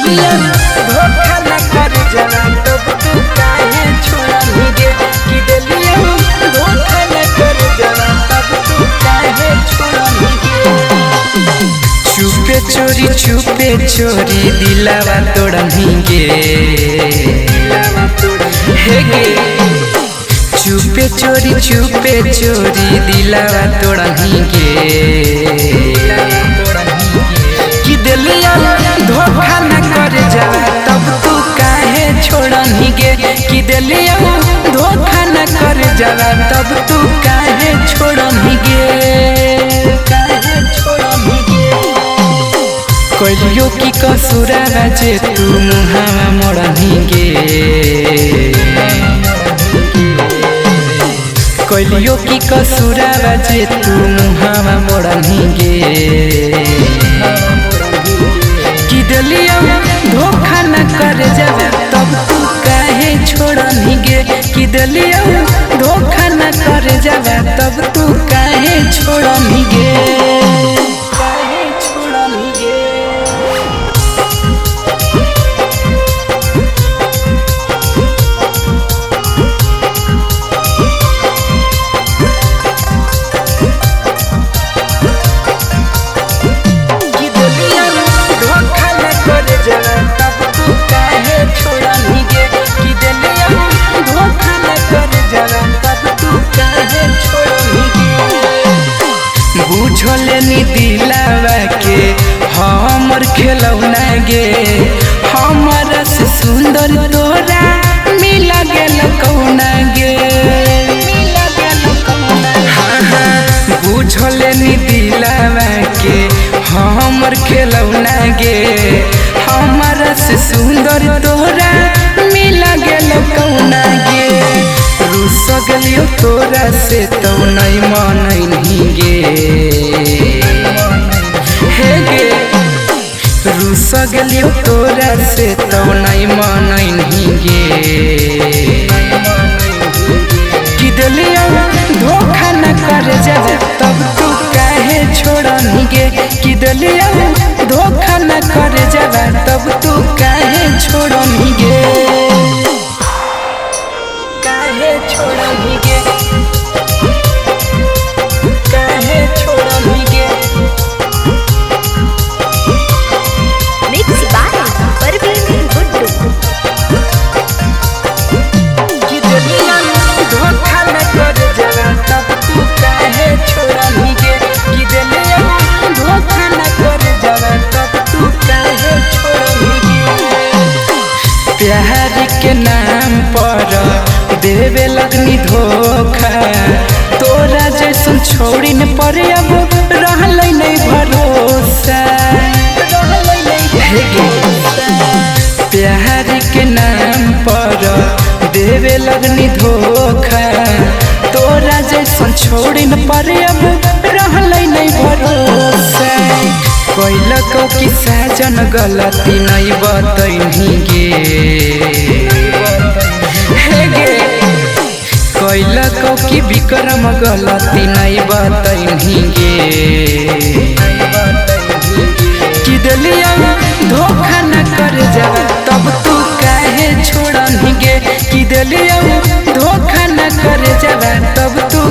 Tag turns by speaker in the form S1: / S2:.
S1: दिलिया धोखा न कर जावा तब तू काहे छोड़नी गे कि दिलिया धोखा न कर जावा तब तू काहे छोड़नी गे। चुपे चोरी दिलावा तोड़नी गे हे गे चुपे चोरी दिलावा तोड़नी गे कि दिलिया धोखा न कर जावा तब तू काहे छोड़नी गे कि दिलिया धोखा न कर जावा तब तू काहे छोड़नी गे कहियो की कसुरा जे तू मुहावा मोड़नी गे कहियो की कसुरा जे तू मुहावा मोड़नी गे कि दिलिया धोखा न कर जावा तब तू काहे छोड़नी गे कि दिलिया धोखा न कर जावा तब तू काहे छोड़नी गे बुझलनी दिलावा के हमर खेलौना गे हमरा से सुंदर तोरा मिला गेल कौना गे बुझलनी दिलावा के हमर खेलौना गे हमरा से सुंदर तोरा मिला गेल कौना गे रुस गलियो तोरा से तो नहीं मनैनी गे हे गे रुस गलियो तोरा से तो नहीं मनैनी गे कि दिलिया धोखा न कर जावा तब तू काहे छोड़नी गे कि दिलिया धोखा न कर जावा तब तू काहे छोड़नी गे छोड़नी गे काहे छोड़नी गे
S2: मिक्स बाय परवीन गुड्डू
S1: कि दिलिया धोखा न कर जावा तब तू काहे छोड़नी गे कि दिलिया धोखा न कर जावा तब तू काहे छोड़नी गे प्यार के नाम पर देवे लगनी धोखा तोरा जैसन छोड़ी न पर अब रहल नहीं भरोसा प्यार के नाम पर देवे लगनी धोखा तोरा जैसन छोड़ी न पर अब रहल नहीं भरोसा कैलक की साजन गलती नहीं बतैनी गे कैलक की विक्रम गलती नहीं बतैनी गे कि दिलिया धोखा न कर जावा तब तू काहे छोड़नी गे कि दिलिया धोखा न कर जावा तब तू